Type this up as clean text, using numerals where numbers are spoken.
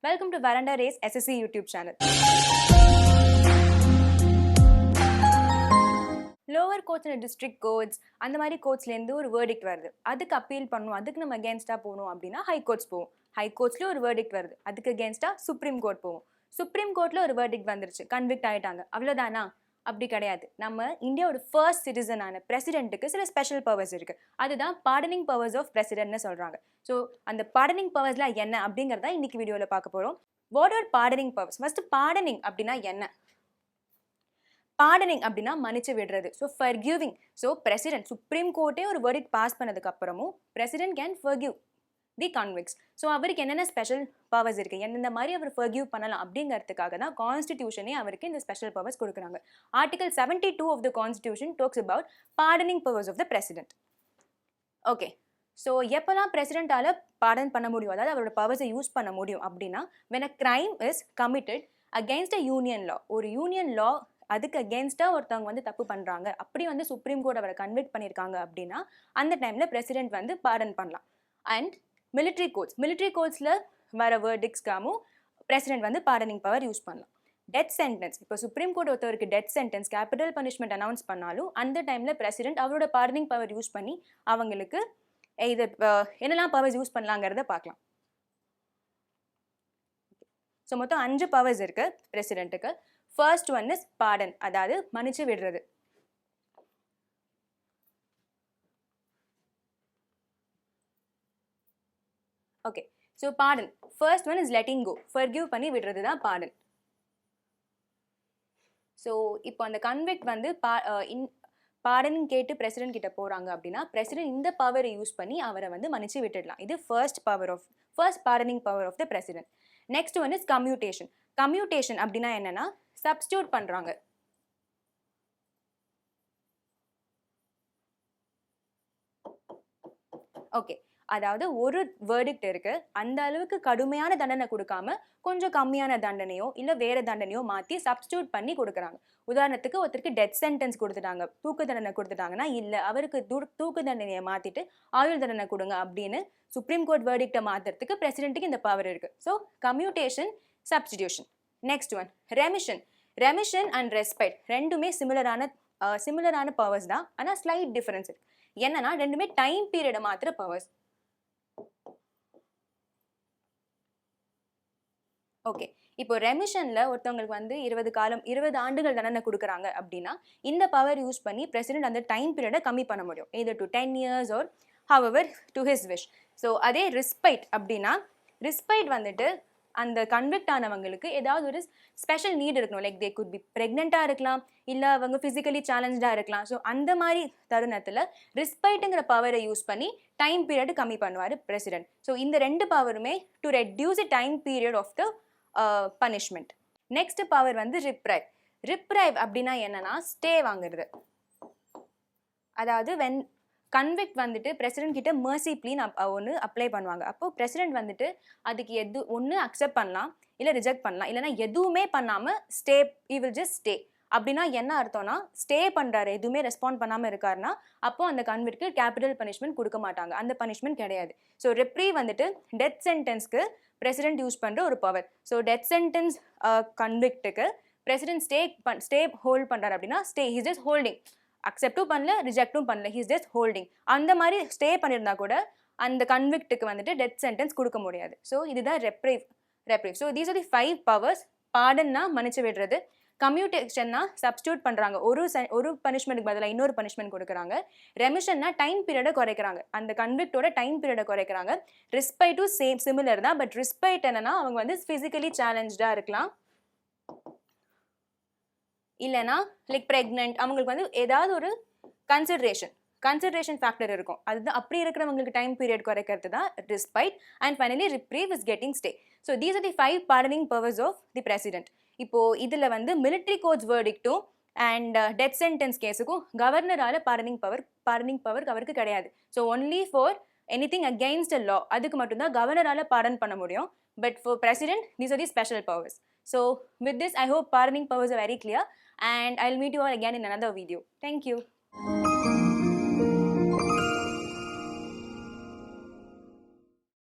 Welcome to Varanda Race SSC YouTube channel. Lower courts district courts அந்த மாதிரி கோர்ட்ஸ்லேருந்து ஒரு verdict வருது, அதுக்கு அப்பீல் பண்ணணும், அதுக்கு நம்ம அகேன்ஸ்டாக போகணும் அப்படின்னா ஹை கோர்ட்ஸ் போவோம். ஹை கோர்ட்ஸ்ல ஒரு வேர்டிக்ட் வருது, அதுக்கு அகேன்ஸ்டாக சுப்ரீம் கோர்ட் போவோம். சுப்ரீம் கோர்ட்ல ஒரு வேர்டிக்ட் வந்துருச்சு, கன்விக்ட் ஆகிட்டாங்க, அவ்வளோதானா? அப்படி கிடையாது. நம்ம இந்தியாவோட ஃபர்ஸ்ட் சிட்டிசனான பிரசிடென்ட்டுக்கு சில ஸ்பெஷல் பவர்ஸ் இருக்குது. அதுதான் பார்டனிங் பவர்ஸ் ஆஃப் பிரசிடென்ட்னு சொல்கிறாங்க. ஸோ அந்த பார்டனிங் பவர்ஸ்லாம் என்ன அப்படிங்கிறத இன்னைக்கு வீடியோவில் பார்க்க போகிறோம். What are pardoning powers? First pardoning அப்படின்னா என்ன? பார்டனிங் அப்படின்னா மன்னிச்சு விடுறது. So forgiving. So president supreme கோர்ட்டே ஒரு வேர்டிக்ட் பாஸ் பண்ணதுக்கு அப்புறமும் president can forgive the convicts. So அவருக்கு என்னென்ன ஸ்பெஷல் பவர்ஸ் இருக்குது, எந்தெந்த மாதிரி அவர் ஃபர்கியூ பண்ணலாம் அப்படிங்கிறதுக்காக தான் கான்ஸ்டிடியூஷனே அவருக்கு இந்த ஸ்பெஷல் பவர்ஸ் கொடுக்குறாங்க. Article 72 of the constitution talks about pardoning powers of the president. Okay, so எப்போல்லாம் பிரசிடென்ட்டால் பார்டன் பண்ண முடியும், அதாவது அவரோட பவர்ஸை யூஸ் பண்ண முடியும் அப்படின்னா when a crime is committed against a union law. ஒரு யூனியன் லா அதுக்கு அகேன்ஸ்டாக ஒருத்தவங்க வந்து தப்பு பண்ணுறாங்க, அப்படி வந்து சுப்ரீம் கோர்ட் அவரை கன்விக்ட் பண்ணியிருக்காங்க அப்படின்னா அந்த டைமில் பிரசிடென்ட் வந்து பார்டன் பண்ணலாம். அண்ட் மிலிட்ரி கோர்ட்ஸில் வர வேர்டிக்ஸ்க்காகவும் பிரசிடென்ட் வந்து பார்டனிங் பவர் யூஸ் பண்ணலாம். டெத் சென்டென்ஸ், இப்போ சுப்ரீம் கோர்ட் ஒருத்தவருக்கு death sentence capital punishment announce பண்ணாலும் அந்த டைமில் பிரசிடென்ட் அவரோட பார்டனிங் பவர் யூஸ் பண்ணி அவங்களுக்கு இது என்னெல்லாம் பவர்ஸ் யூஸ் பண்ணலாங்கிறத பார்க்கலாம். ஸோ மொத்தம் 5 பவர்ஸ் இருக்கு பிரசிடென்ட்டுக்கு. ஃபர்ஸ்ட் ஒன் இஸ் பார்டன், அதாவது மன்னிச்சு விடுறது. Okay, so pardon first one is letting go, forgive பண்ணி விடுறது தான் பார்டன். ஸோ இப்போ அந்த கன்விக்ட் வந்து பார்டன் கேட்டு பிரசிடென்ட் கிட்ட போகிறாங்க அப்படின்னா பிரசிடென்ட் இந்த பவரை யூஸ் பண்ணி அவரை வந்து மன்னிச்சு விட்டுடலாம். இது first pardoning power of the president. Next one is commutation. Commutation அப்படின்னா என்னன்னா சப்ஸ்டியூட் பண்ணுறாங்க. ஓகே, அதாவது ஒரு வேர்டிக்ட் இருக்கு, அந்த அளவுக்கு கடுமையான தண்டனை கொடுக்காம கொஞ்சம் கம்மியான தண்டனையோ இல்லை வேற தண்டனையோ மாற்றி சப்ஸ்டியூட் பண்ணி கொடுக்குறாங்க. உதாரணத்துக்கு ஒருத்தருக்கு டெத் சென்டென்ஸ் கொடுத்துட்டாங்க, தூக்கு தண்டனை கொடுத்துட்டாங்கன்னா இல்லை அவருக்கு தூக்கு தண்டனையை மாற்றிட்டு ஆயுள் தண்டனை கொடுங்க அப்படின்னு சுப்ரீம் கோர்ட் வேர்டிக்டை மாற்றுறதுக்கு பிரசிடென்ட்டுக்கு இந்த பவர் இருக்கு. So commutation, substitution. Next one remission. Remission and respect ரெண்டுமே சிமிலரான பவர்ஸ் தான், ஆனால் ஸ்லைட் டிஃபரன்ஸ் இருக்கு. என்னன்னா ரெண்டுமே டைம் பீரியடை மாத்திர பவர்ஸ். ஓகே, இப்போ ரெமிஷன்ல ஒருத்தவங்களுக்கு வந்து 20 ஆண்டுகள் தண்டனை கொடுக்குறாங்க அப்படின்னா இந்த பவர் யூஸ் பண்ணி பிரசிடென்ட் அந்த டைம் பீரியடை கம்மி பண்ண முடியும், either to 10 years or however to his wish. So அதே ரிஸ்பைட் அப்படின்னா ரிஸ்பைட் வந்துட்டு அந்த கன்விக்ட் ஆனவங்களுக்கு ஏதாவது ஒரு ஸ்பெஷல் நீட் இருக்கணும், லைக் தே குட் பி ப்ரெக்னெண்ட்டாக இருக்கலாம், இல்லை அவங்க ஃபிசிக்கலி சேலஞ்சாக இருக்கலாம். ஸோ அந்த மாதிரி தருணத்தில் ரிஸ்பைட்டுங்கிற பவரை யூஸ் பண்ணி டைம் பீரியட் கம்மி பண்ணுவார் பிரசிடென்ட். ஸோ இந்த 2 பவருமே to reduce the time period of the punishment. Next power வந்து ரிப்ரைவ். ரிப்ரைவ் அப்படின்னா என்னன்னா ஸ்டே வாங்குறது. அதாவது வென் கன்விக்ட் வந்துட்டு பிரசிடென்ட் கிட்ட மர்சி ப்ளீன் ஒன்று அப்ளை பண்ணுவாங்க. அப்போ பிரசிடென்ட் வந்துட்டு அதுக்கு ஒன்று அக்செப்ட் பண்ணலாம், இல்லை ரிஜெக்ட் பண்ணலாம், இல்லைனா எதுவுமே பண்ணாமல் stay, he will just stay. அப்படின்னா என்ன அர்த்தம்னா ஸ்டே பண்ணுறாரு, எதுவுமே ரெஸ்பாண்ட் பண்ணாமல் இருக்காருன்னா அப்போ அந்த கன்விக்ட்க்கு கேபிட்டல் பனிஷ்மெண்ட் கொடுக்க மாட்டாங்க, அந்த பனிஷ்மெண்ட் கிடையாது. ஸோ ரெப்ரீவ் வந்துட்டு டெத் சென்டென்ஸ்க்கு பிரசிடென்ட் யூஸ் பண்ணுற ஒரு பவர். ஸோ டெத் சென்டென்ஸ் கன்விக்ட்டுக்கு பிரசிடென்ட் ஸ்டே ஹோல்ட் பண்ணுறாரு அப்படின்னா ஸ்டே, ஹீஸ் ஜஸ்ட் ஹோல்டிங், அக்செப்டும் பண்ணல ரிஜெக்டும் பண்ணல, ஹீஸ் ஜஸ்ட் ஹோல்டிங். அந்த மாதிரி ஸ்டே பண்ணியிருந்தா கூட அந்த கன்விக்ட்டுக்கு வந்துட்டு டெத் சென்டென்ஸ் கொடுக்க முடியாது. ஸோ இதுதான் reprieve. So these are the 5 powers. பார்டன்னா மன்னிச்சு விடுறது, கம்யூட்டேஷன்னா சப்ஸ்டியூட் பண்ணுறாங்க, ஒரு பனிஷ்மெண்ட்டுக்கு பதிலாக இன்னொரு பனிஷ்மெண்ட் கொடுக்குறாங்க. ரெமிஷன்னா டைம் பீரியடை குறைக்கிறாங்க, அந்த கன்விக்டோட டைம் பீரியடை குறைக்கிறாங்க. ரிஸ்பைட்டும் சிமிலர் தான், பட் ரிஸ்பைட் என்னன்னா அவங்க வந்து ஃபிசிக்கலி சேலஞ்சாக இருக்கலாம், இல்லைனா லைக் ப்ரெக்னென்ட், அவங்களுக்கு வந்து ஏதாவது ஒரு கன்சிடரேஷன் ஃபேக்டர் இருக்கும். அதுதான் அப்படி இருக்கிறவங்களுக்கு டைம் பீரியட் குறைக்கிறது தான் respite. And finally reprieve is getting stay. So these are the 5 pardoning powers of the president. இப்போ இதில் வந்து மிலிட்ரி கோர்ட்ஸ் வேர்டிக்டும் அண்ட் டெத் சென்டென்ஸ் கேஸுக்கும் கவர்னரால் பார்டனிங் பவர் அவருக்கு கிடையாது. So only for anything against a law, அதுக்கு மட்டும்தான் கவர்னரால் பார்டன் பண்ண முடியும். But for president, these are the special powers. So with this, I hope pardoning powers are very clear, and I'll meet you all again in another video. Thank you.